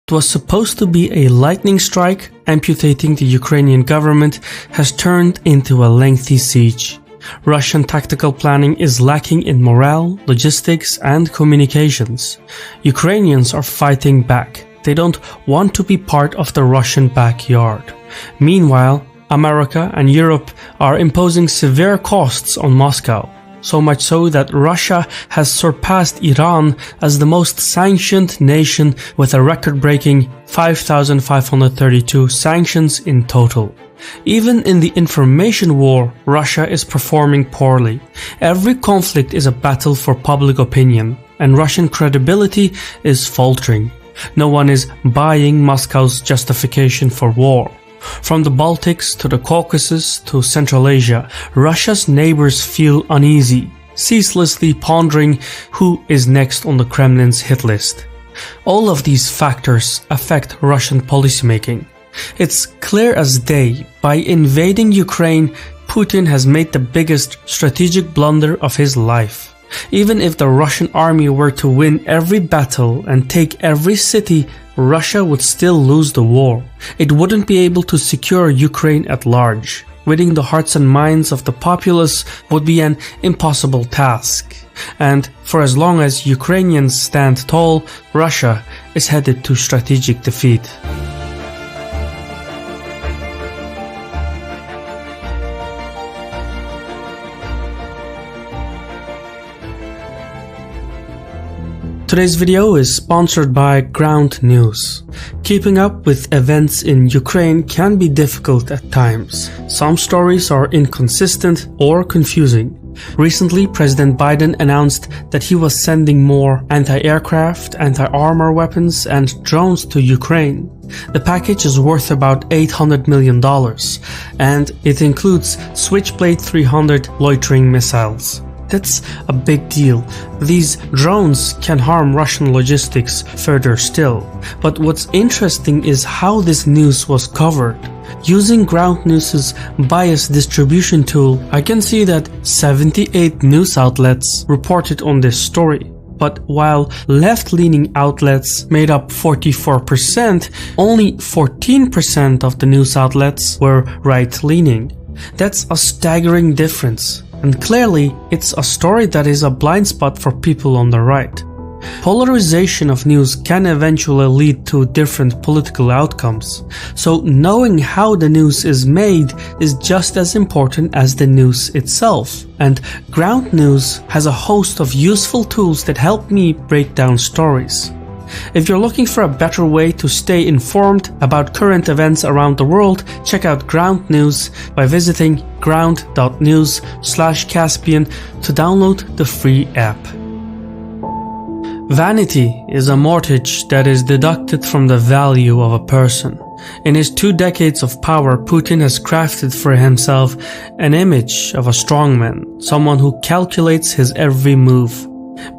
What was supposed to be a lightning strike amputating the Ukrainian government has turned into a lengthy siege. Russian tactical planning is lacking in morale, logistics, and communications. Ukrainians are fighting back. They don't want to be part of the Russian backyard. Meanwhile, America and Europe are imposing severe costs on Moscow. So much so that Russia has surpassed Iran as the most sanctioned nation with a record-breaking 5,532 sanctions in total. Even in the information war, Russia is performing poorly. Every conflict is a battle for public opinion, and Russian credibility is faltering. No one is buying Moscow's justification for war. From the Baltics to the Caucasus to Central Asia, Russia's neighbors feel uneasy, ceaselessly pondering who is next on the Kremlin's hit list. All of these factors affect Russian policymaking. It's clear as day, by invading Ukraine, Putin has made the biggest strategic blunder of his life. Even if the Russian army were to win every battle and take every city, Russia would still lose the war. It wouldn't be able to secure Ukraine at large. Winning the hearts and minds of the populace would be an impossible task. And for as long as Ukrainians stand tall, Russia is headed to strategic defeat. Today's video is sponsored by Ground News. Keeping up with events in Ukraine can be difficult at times. Some stories are inconsistent or confusing. Recently, President Biden announced that he was sending more anti-aircraft, anti-armor weapons, and drones to Ukraine. The package is worth about $800 million, and it includes Switchblade 300 loitering missiles. That's a big deal. These drones can harm Russian logistics further still. But what's interesting is how this news was covered. Using Ground News's bias distribution tool, I can see that 78 news outlets reported on this story. But while left-leaning outlets made up 44%, only 14% of the news outlets were right-leaning. That's a staggering difference. And clearly, it's a story that is a blind spot for people on the right. Polarization of news can eventually lead to different political outcomes. So knowing how the news is made is just as important as the news itself. And Ground News has a host of useful tools that help me break down stories. If you're looking for a better way to stay informed about current events around the world, check out Ground News by visiting ground.news/Caspian to download the free app. Vanity is a mortgage that is deducted from the value of a person. In his 2 decades of power, Putin has crafted for himself an image of a strongman, someone who calculates his every move.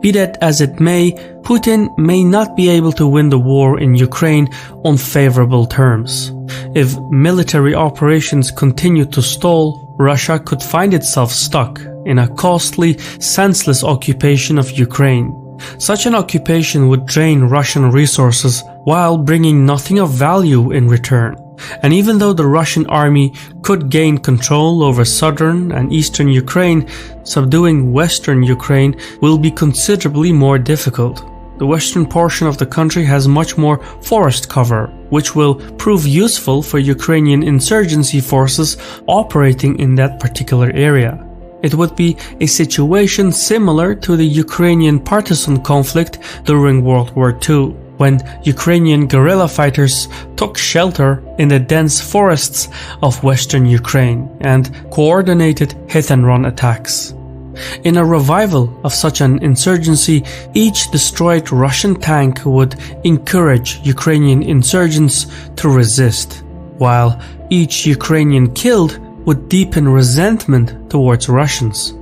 Be that as it may, Putin may not be able to win the war in Ukraine on favorable terms. If military operations continue to stall, Russia could find itself stuck in a costly, senseless occupation of Ukraine. Such an occupation would drain Russian resources while bringing nothing of value in return. And even though the Russian army could gain control over southern and eastern Ukraine, subduing western Ukraine will be considerably more difficult. The western portion of the country has much more forest cover, which will prove useful for Ukrainian insurgency forces operating in that particular area. It would be a situation similar to the Ukrainian partisan conflict during World War II, when Ukrainian guerrilla fighters took shelter in the dense forests of western Ukraine and coordinated hit-and-run attacks. In a revival of such an insurgency, each destroyed Russian tank would encourage Ukrainian insurgents to resist, while each Ukrainian killed would deepen resentment towards Russians.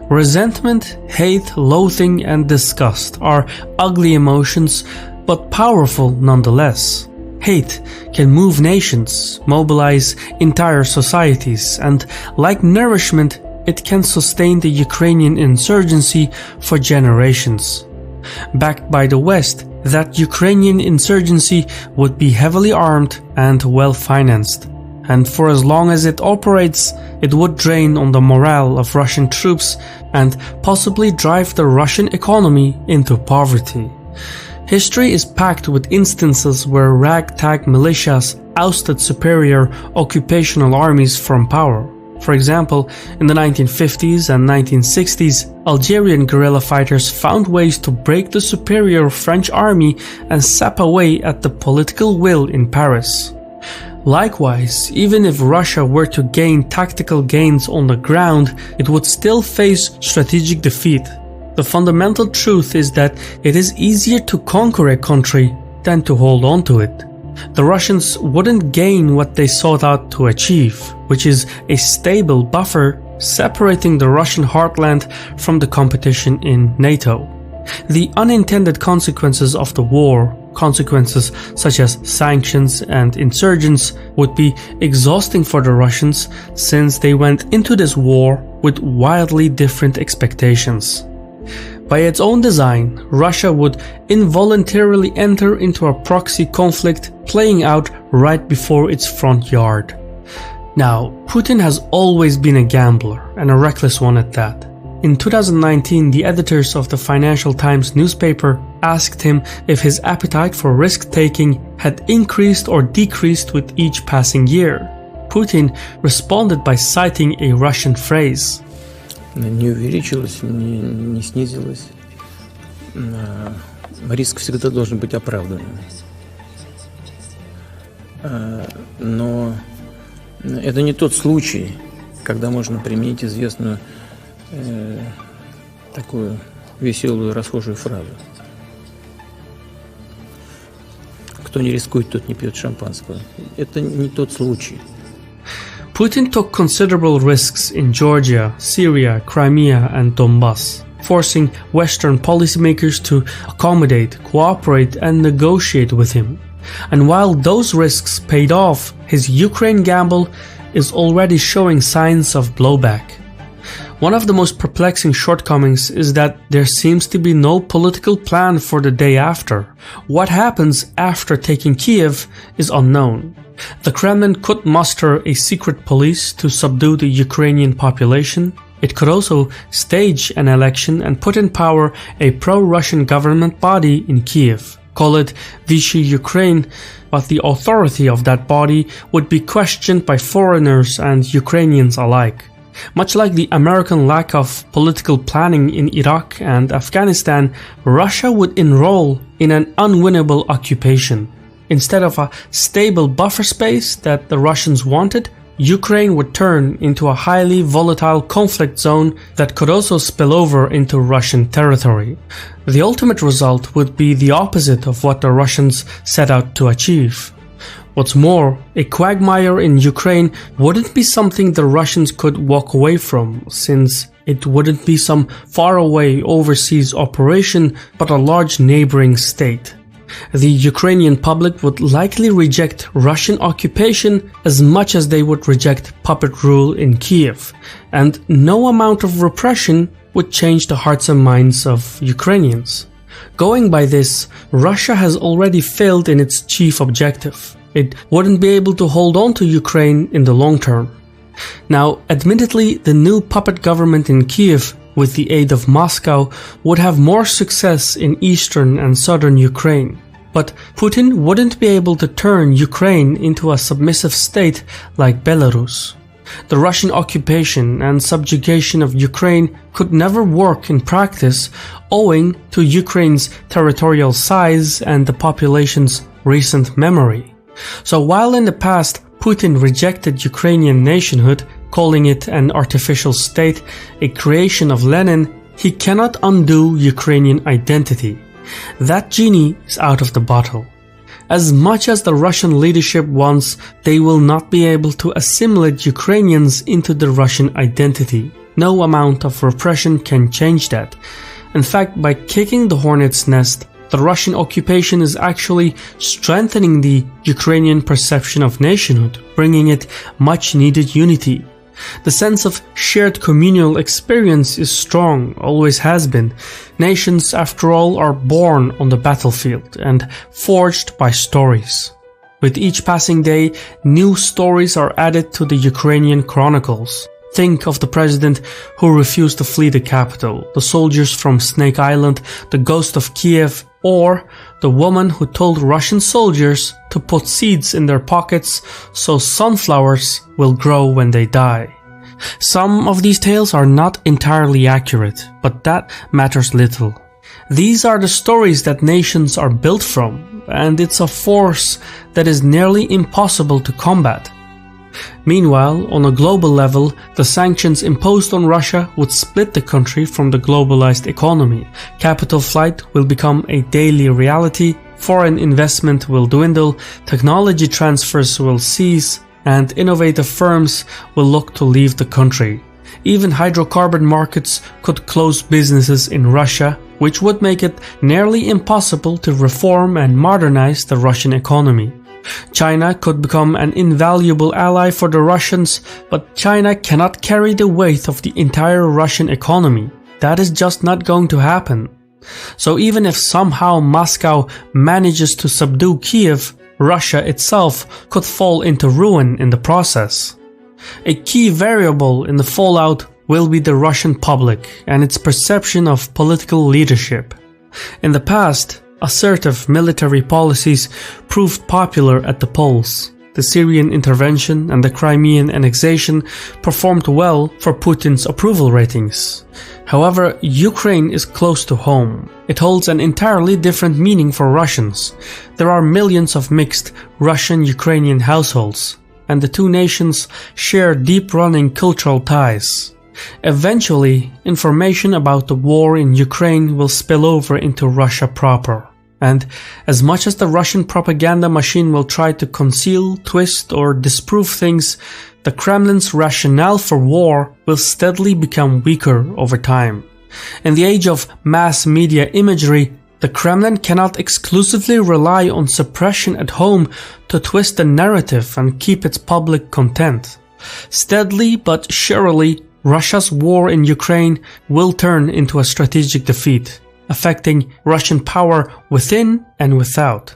Resentment, hate, loathing, and disgust are ugly emotions, but powerful nonetheless. Hate can move nations, mobilize entire societies, and like nourishment, it can sustain the Ukrainian insurgency for generations. Backed by the West, that Ukrainian insurgency would be heavily armed and well financed, and for as long as it operates, it would drain on the morale of Russian troops and possibly drive the Russian economy into poverty. History is packed with instances where ragtag militias ousted superior occupational armies from power. For example, in the 1950s and 1960s, Algerian guerrilla fighters found ways to break the superior French army and sap away at the political will in Paris. Likewise, even if Russia were to gain tactical gains on the ground, it would still face strategic defeat. The fundamental truth is that it is easier to conquer a country than to hold on to it. The Russians wouldn't gain what they sought out to achieve, which is a stable buffer separating the Russian heartland from the competition in NATO. The unintended consequences of the war, consequences such as sanctions and insurgents, would be exhausting for the Russians since they went into this war with wildly different expectations. By its own design, Russia would involuntarily enter into a proxy conflict playing out right before its front yard. Now, Putin has always been a gambler, and a reckless one at that. In 2019, the editors of the Financial Times newspaper asked him if his appetite for risk-taking had increased or decreased with each passing year. Putin responded by citing a Russian phrase. Не увеличилось, не снизилось. Риск всегда должен быть оправданным. Но это не тот случай, когда можно применить известную такую веселую расхожую фразу. Кто не рискует, тот не пьет шампанского. Это не тот случай. Putin took considerable risks in Georgia, Syria, Crimea, and Donbass, forcing Western policymakers to accommodate, cooperate, and negotiate with him. And while those risks paid off, his Ukraine gamble is already showing signs of blowback. One of the most perplexing shortcomings is that there seems to be no political plan for the day after. What happens after taking Kiev is unknown. The Kremlin could muster a secret police to subdue the Ukrainian population. It could also stage an election and put in power a pro-Russian government body in Kiev. Call it Vichy Ukraine, but the authority of that body would be questioned by foreigners and Ukrainians alike. Much like the American lack of political planning in Iraq and Afghanistan, Russia would enroll in an unwinnable occupation. Instead of a stable buffer space that the Russians wanted, Ukraine would turn into a highly volatile conflict zone that could also spill over into Russian territory. The ultimate result would be the opposite of what the Russians set out to achieve. What's more, a quagmire in Ukraine wouldn't be something the Russians could walk away from, since it wouldn't be some faraway overseas operation, but a large neighboring state. The Ukrainian public would likely reject Russian occupation as much as they would reject puppet rule in Kiev, and no amount of repression would change the hearts and minds of Ukrainians. Going by this, Russia has already failed in its chief objective. It wouldn't be able to hold on to Ukraine in the long term. Now, admittedly, the new puppet government in Kiev, with the aid of Moscow, would have more success in eastern and southern Ukraine. But Putin wouldn't be able to turn Ukraine into a submissive state like Belarus. The Russian occupation and subjugation of Ukraine could never work in practice owing to Ukraine's territorial size and the population's recent memory. So while in the past Putin rejected Ukrainian nationhood, calling it an artificial state, a creation of Lenin, he cannot undo Ukrainian identity. That genie is out of the bottle. As much as the Russian leadership wants, they will not be able to assimilate Ukrainians into the Russian identity. No amount of repression can change that. In fact, by kicking the hornet's nest, the Russian occupation is actually strengthening the Ukrainian perception of nationhood, bringing it much needed unity. The sense of shared communal experience is strong, always has been. Nations, after all, are born on the battlefield and forged by stories. With each passing day, new stories are added to the Ukrainian chronicles. Think of the president who refused to flee the capital, the soldiers from Snake Island, the ghost of Kiev, or the woman who told Russian soldiers to put seeds in their pockets so sunflowers will grow when they die. Some of these tales are not entirely accurate, but that matters little. These are the stories that nations are built from, and it's a force that is nearly impossible to combat. Meanwhile, on a global level, the sanctions imposed on Russia would split the country from the globalized economy. Capital flight will become a daily reality, foreign investment will dwindle, technology transfers will cease, and innovative firms will look to leave the country. Even hydrocarbon markets could close businesses in Russia, which would make it nearly impossible to reform and modernize the Russian economy. China could become an invaluable ally for the Russians, but China cannot carry the weight of the entire Russian economy. That is just not going to happen. So even if somehow Moscow manages to subdue Kiev, Russia itself could fall into ruin in the process. A key variable in the fallout will be the Russian public and its perception of political leadership. In the past, assertive military policies proved popular at the polls. The Syrian intervention and the Crimean annexation performed well for Putin's approval ratings. However, Ukraine is close to home. It holds an entirely different meaning for Russians. There are millions of mixed Russian-Ukrainian households, and the two nations share deep-running cultural ties. Eventually, information about the war in Ukraine will spill over into Russia proper. And as much as the Russian propaganda machine will try to conceal, twist, or disprove things, the Kremlin's rationale for war will steadily become weaker over time. In the age of mass media imagery, the Kremlin cannot exclusively rely on suppression at home to twist the narrative and keep its public content. Steadily but surely, Russia's war in Ukraine will turn into a strategic defeat, affecting Russian power within and without.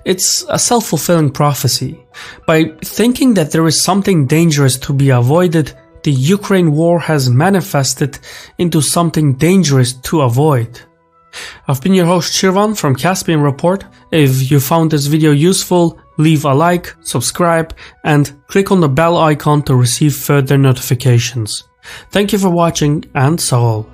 It's a self-fulfilling prophecy. By thinking that there is something dangerous to be avoided, the Ukraine war has manifested into something dangerous to avoid. I've been your host Shirvan from Caspian Report. If you found this video useful, leave a like, subscribe, and click on the bell icon to receive further notifications. Thank you for watching, and Sahol.